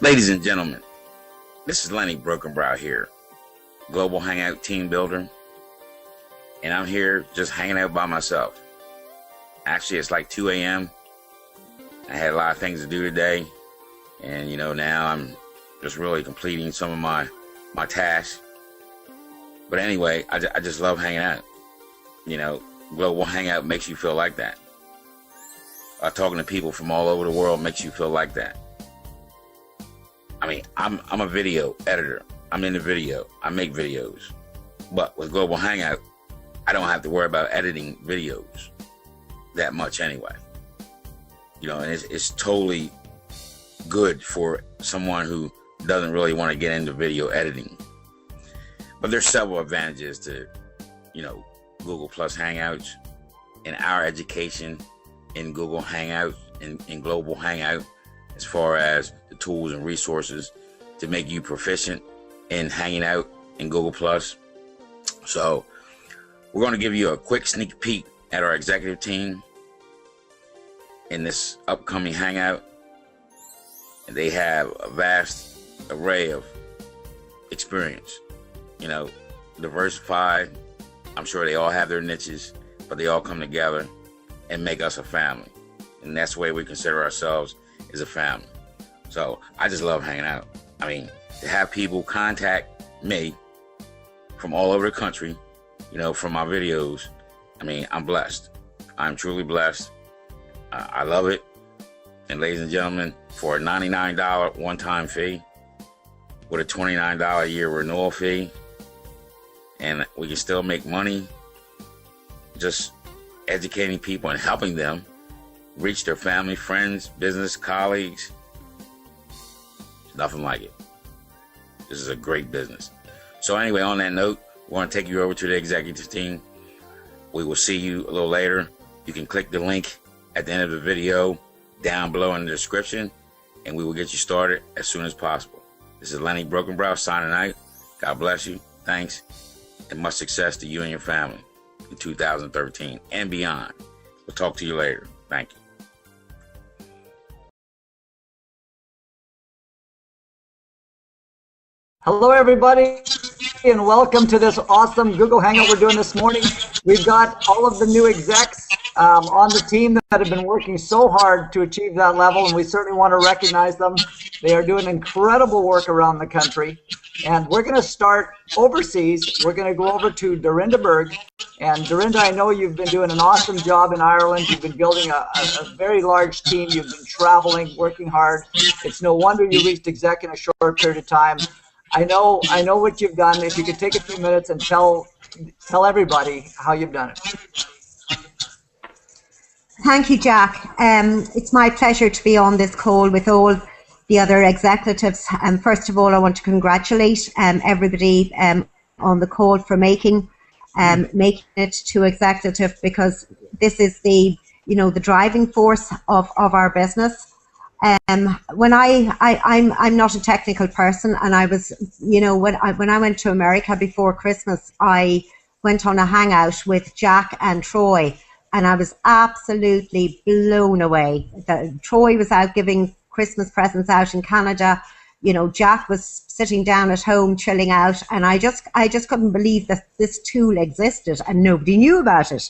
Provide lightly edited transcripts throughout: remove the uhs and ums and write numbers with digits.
Ladies and gentlemen, this is Lenny Brokenbrow here, Global Hangout Team Builder, and I'm here just hanging out by myself. Actually, it's like 2 a.m. I had a lot of things to do today, and now I'm just really completing some of my tasks. But anyway, I just love hanging out. Global Hangout makes you feel like that. Talking to people from all over the world makes you feel like that. I mean, I'm a video editor. I'm in the video. I make videos. But with Global Hangout, I don't have to worry about editing videos that much anyway. And it's totally good for someone who doesn't really want to get into video editing. But there's several advantages to, Google Plus Hangouts and our education in Google Hangout, in Global Hangout, as far as the tools and resources to make you proficient in hanging out in Google Plus. So we're going to give you a quick sneak peek at our executive team in this upcoming Hangout. And they have a vast array of experience, diversified. I'm sure they all have their niches, but they all come together and make us a family. And that's the way we consider ourselves, as a family. So I just love hanging out. I mean, to have people contact me from all over the country, from my videos, I'm blessed. I'm truly blessed. I love it. And ladies and gentlemen, for a $99 one-time fee with a $29 a year renewal fee, and we can still make money just educating people and helping them reach their family, friends, business, colleagues. Nothing like it. This is a great business. So anyway, on that note, we want to take you over to the executive team. We will see you a little later. You can click the link at the end of the video down below in the description, and we will get you started as soon as possible. This is Lenny Brokenbrow signing out. God bless you. Thanks. And much success to you and your family in 2013 and beyond. We'll talk to you later. Thank you. Hello, everybody, and welcome to this awesome Google Hangout we're doing this morning. We've got all of the new execs on the team that have been working so hard to achieve that level, and we certainly want to recognize them. They are doing incredible work around the country, and we're going to start overseas. We're going to go over to Dorinda Berg, and Dorinda, I know you've been doing an awesome job in Ireland. You've been building a very large team. You've been traveling, working hard. It's no wonder you reached exec in a short period of time. I know what you've done. If you could take a few minutes and tell everybody how you've done it. Thank you, Jack. It's my pleasure to be on this call with all the other executives. First of all, I want to congratulate everybody on the call for making it to executive, because this is the driving force of our business. When I'm not a technical person, and I was, when I went to America before Christmas, I went on a hangout with Jack and Troy, and I was absolutely blown away. Troy was out giving Christmas presents out in Canada. Jack was sitting down at home chilling out, and I just couldn't believe that this tool existed and nobody knew about it.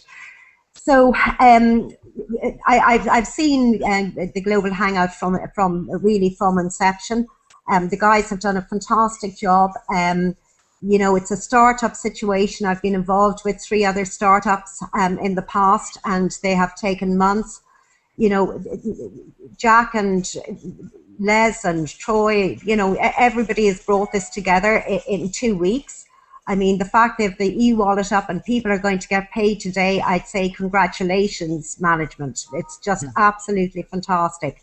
So I've seen the Global Hangout from inception. The guys have done a fantastic job. It's a startup situation. I've been involved with 3 other startups in the past, and they have taken months. Jack and Les and Troy, everybody has brought this together in 2 weeks. I mean, the fact that the e-wallet up and people are going to get paid today, I'd say congratulations, management. It's just absolutely fantastic.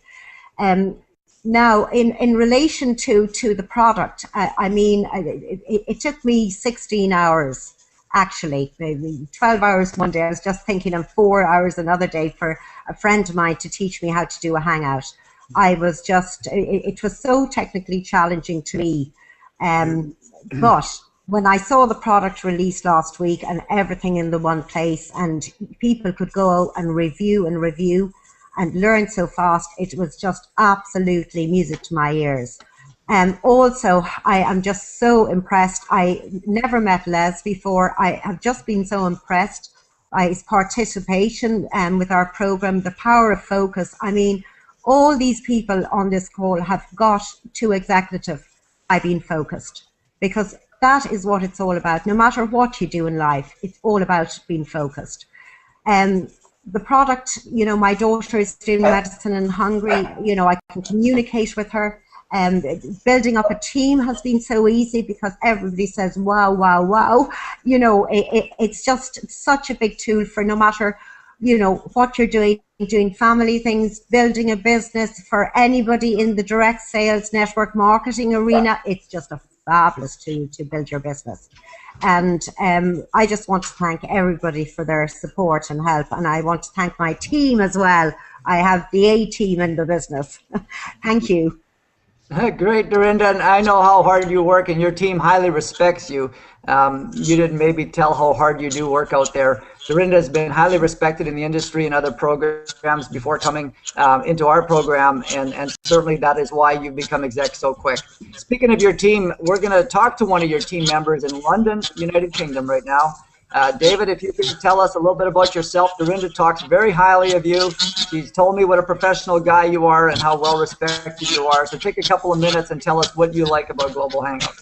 Now, in relation to the product, it took me 16 hours, actually, maybe 12 hours one day. I was just thinking, and 4 hours another day for a friend of mine to teach me how to do a hangout. I was just, it was so technically challenging to me. But when I saw the product released last week and everything in the one place, and people could go and review and learn so fast, it was just absolutely music to my ears. Also, I am just so impressed. I never met Les before. I have just been so impressed by his participation with our program, the power of focus. I mean, all these people on this call have got to executive by being focused, because that is what it's all about. No matter what you do in life, it's all about being focused. The product, you know, my daughter is doing medicine in Hungary. You know, I can communicate with her. Building up a team has been so easy because everybody says, wow, wow, wow. You know, it's just such a big tool for no matter, you know, what you're doing family things, building a business, for anybody in the direct sales network marketing arena. It's just a fabulous tool to build your business. And I just want to thank everybody for their support and help. And I want to thank my team as well. I have the A team in the business. Thank you. Great, Dorinda, and I know how hard you work, and your team highly respects you. You didn't maybe tell how hard you do work out there. Dorinda has been highly respected in the industry and other programs before coming into our program, and certainly that is why you've become exec so quick. Speaking of your team, we're going to talk to one of your team members in London, United Kingdom right now. David, if you could tell us a little bit about yourself. Dorinda talks very highly of you. She's told me what a professional guy you are and how well respected you are. So take a couple of minutes and tell us what you like about Global Hangout.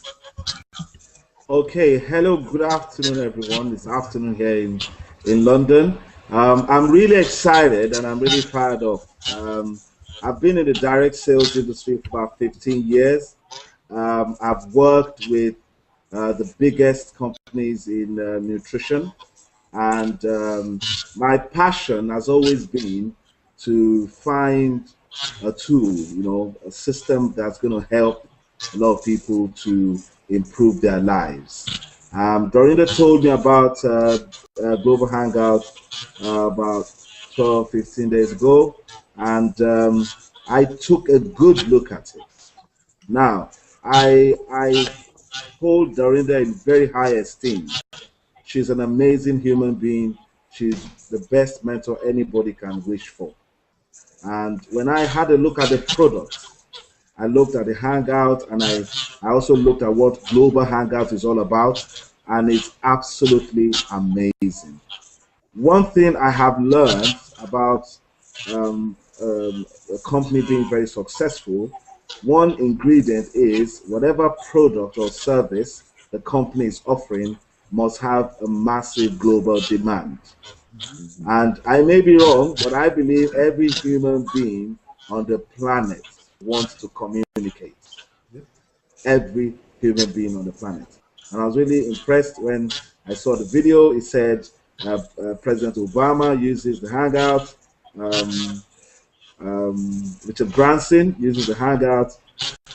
Okay, hello, good afternoon, everyone. It's afternoon here in London. I'm really excited and I'm really proud of. I've been in the direct sales industry for about 15 years. I've worked with the biggest companies in nutrition, and my passion has always been to find a tool, you know, a system that's going to help a lot of people to improve their lives. Dorinda told me about Global Hangout about 12, 15 days ago, and I took a good look at it. Now, I hold Dorinda in very high esteem. She's an amazing human being. She's the best mentor anybody can wish for. And when I had a look at the product, I looked at the Hangout, and I also looked at what Global Hangout is all about, and it's absolutely amazing. One thing I have learned about a company being very successful, one ingredient is whatever product or service the company is offering must have a massive global demand. And I may be wrong, but I believe every human being on the planet wants to communicate. Every human being on the planet. And I was really impressed when I saw the video. It said President Obama uses the Hangout. Richard Branson uses the Hangout,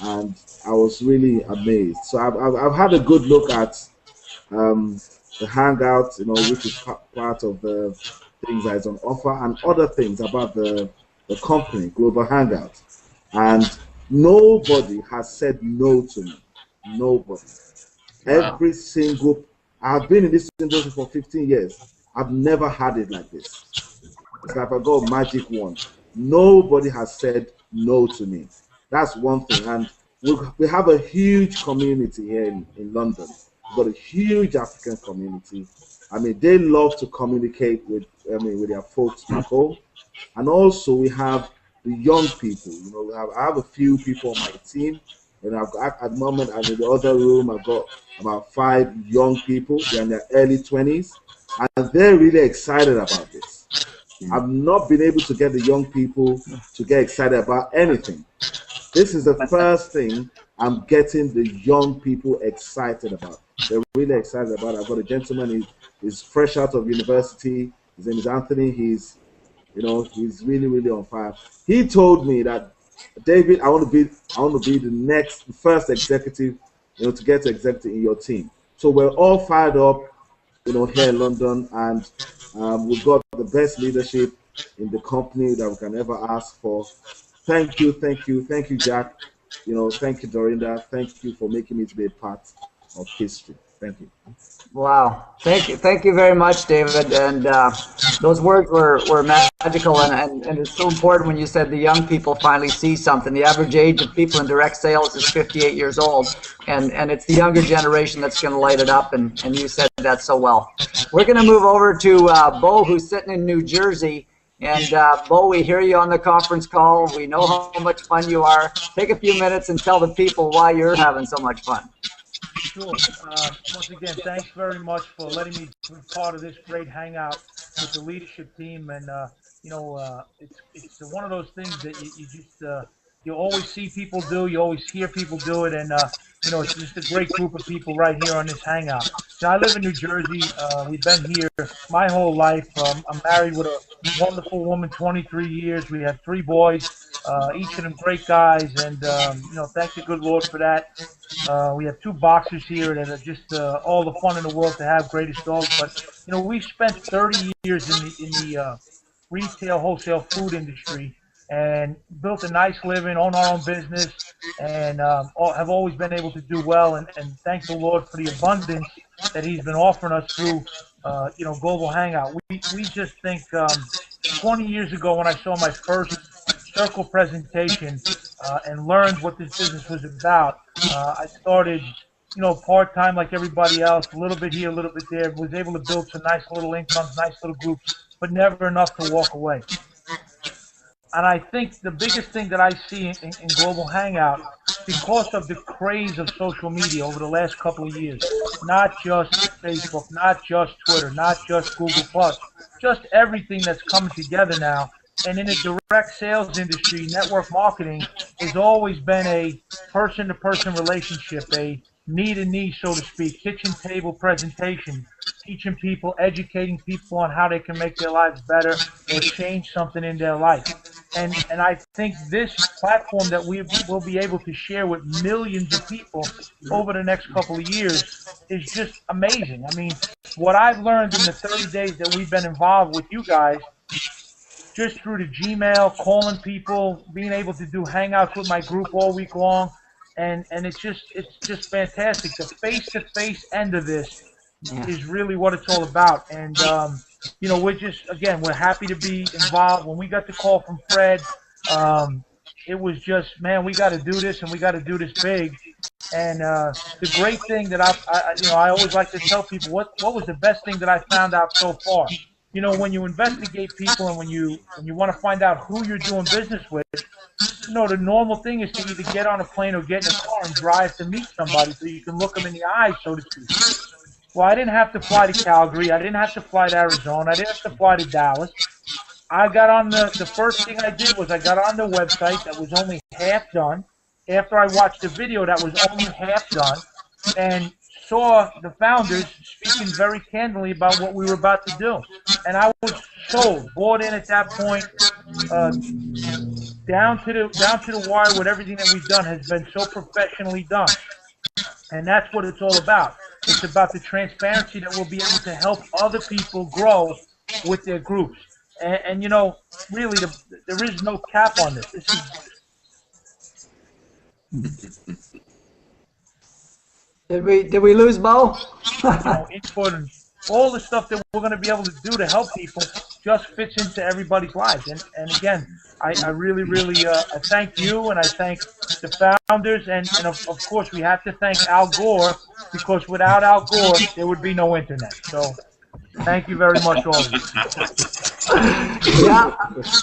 and I was really amazed. So I've had a good look at the Hangout, you know, which is part of the things that is on offer, and other things about the company, Global Hangout. And nobody has said no to me. Nobody. Wow. Every single, I've been in this industry for 15 years. I've never had it like this. It's like I got a magic wand. Nobody has said no to me. That's one thing. And we have a huge community here in London. We've got a huge African community. I mean, they love to communicate with their folks back home. And also we have the young people. You know, I have a few people on my team. And at the moment, I'm in the other room. I've got about 5 young people. They're in their early 20s. And they're really excited about this. I've not been able to get the young people to get excited about anything. This is the first thing I'm getting the young people excited about. They're really excited about it. I've got a gentleman, he's fresh out of university. His name is Anthony. He's really, really on fire. He told me that, David, I want to be the first executive, you know, to get to executive in your team. So we're all fired up, you know, here in London, and we've got the best leadership in the company that we can ever ask for. Thank you, Jack. You know, thank you, Dorinda. Thank you for making me to be a part of history. Thank you. Wow. Thank you very much, David. And those words were magical, and it's so important when you said the young people finally see something. The average age of people in direct sales is 58 years old, and it's the younger generation that's going to light it up, and you said that so well. We're going to move over to Bo, who's sitting in New Jersey. And Bo, we hear you on the conference call. We know how much fun you are. Take a few minutes and tell the people why you're having so much fun. Sure. Once again, thanks very much for letting me be part of this great hangout with the leadership team. And it's one of those things that you just you always see people do, you always hear people do it, and it's just a great group of people right here on this hangout. Now, I live in New Jersey. We've been here my whole life. I'm married with a wonderful woman, 23 years. We have 3 boys, each of them great guys, and thank the good Lord for that. We have 2 boxers here that are just all the fun in the world to have, greatest dogs. But we've spent 30 years in the retail, wholesale food industry, and built a nice living, own our own business, and have always been able to do well. And thank the Lord for the abundance that He's been offering us through, Global Hangout. We just think 20 years ago when I saw my first circle presentation and learned what this business was about, I started, part-time like everybody else, a little bit here, a little bit there, was able to build some nice little incomes, nice little groups, but never enough to walk away. And I think the biggest thing that I see in Global Hangout, because of the craze of social media over the last couple of years, not just Facebook, not just Twitter, not just Google+, just everything that's coming together now. And in the direct sales industry, network marketing has always been a person-to-person relationship, a knee-to-knee, so to speak, kitchen table presentation, teaching people, educating people on how they can make their lives better or change something in their life. And I think this platform that we will be able to share with millions of people over the next couple of years is just amazing. I mean, what I've learned in the 30 days that we've been involved with you guys, just through the Gmail, calling people, being able to do hangouts with my group all week long, and it's just fantastic. The face-to-face end of this is really what it's all about. And we're happy to be involved. When we got the call from Fred, it was just, man, we got to do this, and we got to do this big. And the great thing that I always like to tell people, what was the best thing that I found out so far? When you investigate people and when you want to find out who you're doing business with, the normal thing is to either get on a plane or get in a car and drive to meet somebody so you can look them in the eyes, so to speak. Well, I didn't have to fly to Calgary. I didn't have to fly to Arizona. I didn't have to fly to Dallas. I got on the first thing I did was I got on the website that was only half done. After I watched the video that was only half done, and saw the founders speaking very candidly about what we were about to do. And I was sold, bought in at that point, down to the wire with everything that we've done has been so professionally done. And that's what it's all about. It's about the transparency that we'll be able to help other people grow with their groups. And really, there is no cap on this. This is... Did we lose Bo? Input and all the stuff that we're going to be able to do to help people just fits into everybody's lives. And again, I really, really thank you, and I thank the founders, and of course we have to thank Al Gore, because without Al Gore there would be no internet. So thank you very much, all of you. Yeah,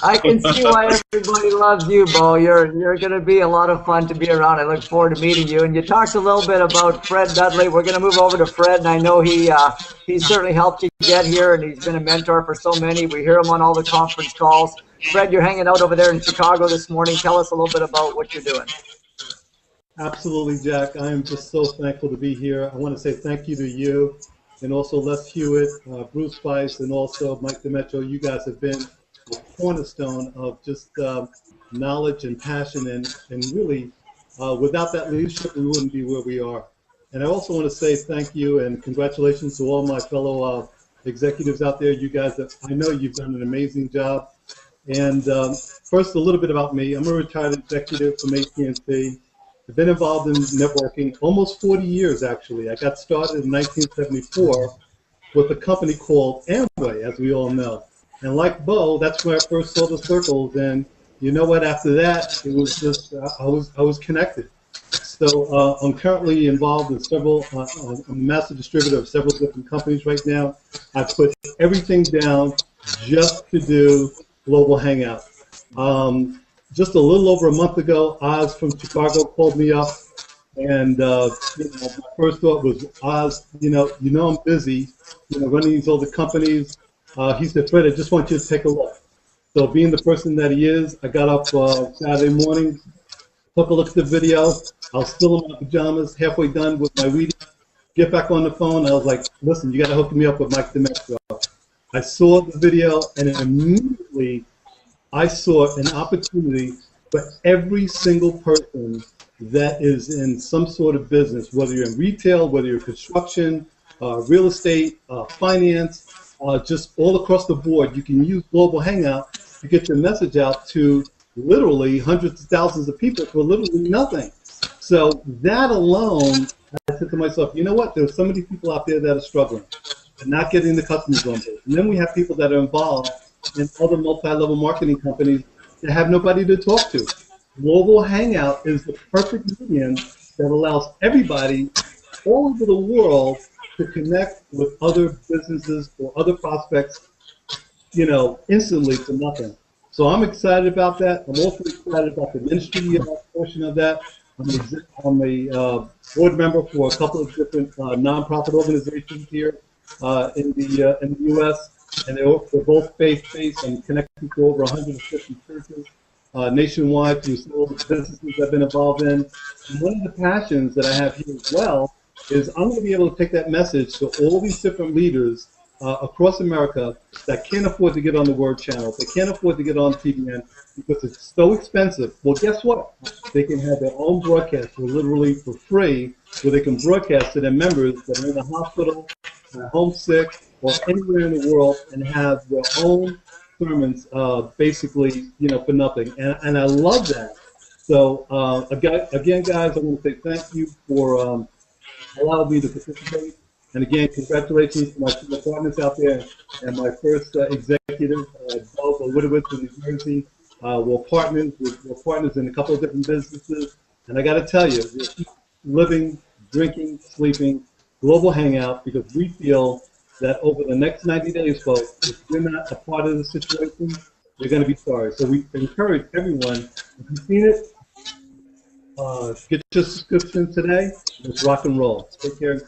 I can see why everybody loves you, Bo. You're going to be a lot of fun to be around. I look forward to meeting you. And you talked a little bit about Fred Dudley. We're going to move over to Fred, and I know he's certainly helped you get here, and he's been a mentor for so many. We hear him on all the conference calls. Fred, you're hanging out over there in Chicago this morning. Tell us a little bit about what you're doing. Absolutely, Jack. I am just so thankful to be here. I want to say thank you to you, and also Les Hewitt, Bruce Weiss, and also Mike DeMetro. You guys have been a cornerstone of just knowledge and passion, and really, without that leadership, we wouldn't be where we are. And I also want to say thank you and congratulations to all my fellow executives out there. You guys, I know you've done an amazing job. And first, a little bit about me. I'm a retired executive from AT&T. I've been involved in networking almost 40 years, actually. I got started in 1974 with a company called Amway, as we all know. And like Bo, that's where I first saw the circles. And you know what? After that, it was just I was connected. So I'm currently involved in several. I'm a master distributor of several different companies right now. I put everything down just to do Global Hangout. Just a little over a month ago, Oz from Chicago called me up, and my first thought was, Oz, you know I'm busy, running these other companies. He said, Fred, I just want you to take a look. So being the person that he is, I got up Saturday morning, took a look at the video. I was still in my pajamas, halfway done with my Wheaties. Get back on the phone. I was like, listen, you got to hook me up with Mike DeMetro. I saw the video, and immediately I saw an opportunity for every single person that is in some sort of business, whether you're in retail, whether you're construction, real estate, finance, just all across the board. You can use Global Hangout to get your message out to literally hundreds of thousands of people for literally nothing. So that alone, I said to myself, you know what? There's so many people out there that are struggling and not getting the customers on board. And then we have people that are involved in other multi-level marketing companies that have nobody to talk to. Global Hangout is the perfect medium that allows everybody all over the world to connect with other businesses or other prospects, instantly for nothing. So I'm excited about that. I'm also excited about the ministry portion of that. I'm a board member for a couple of different nonprofit organizations here in the U.S. And they're both faith-based and connected to over 150 churches nationwide through some of the businesses I've been involved in. And one of the passions that I have here as well is I'm going to be able to take that message to all these different leaders across America that can't afford to get on the Word channel, they can't afford to get on TVN because it's so expensive. Well, guess what? They can have their own broadcast literally for free, where they can broadcast to their members that are in the hospital, homesick, or anywhere in the world, and have their own sermons basically, for nothing. And I love that. So again, guys, I want to say thank you for allowing me to participate. And again, congratulations to my two partners out there and my first executive, Bob Woodowitz in New Jersey. We're partners in a couple of different businesses. And I got to tell you, we're living, drinking, sleeping, Global Hangout, because we feel that over the next 90 days, folks, if you're not a part of the situation, you're going to be sorry. So we encourage everyone, if you've seen it, get your subscription today. Let's rock and roll. Take care.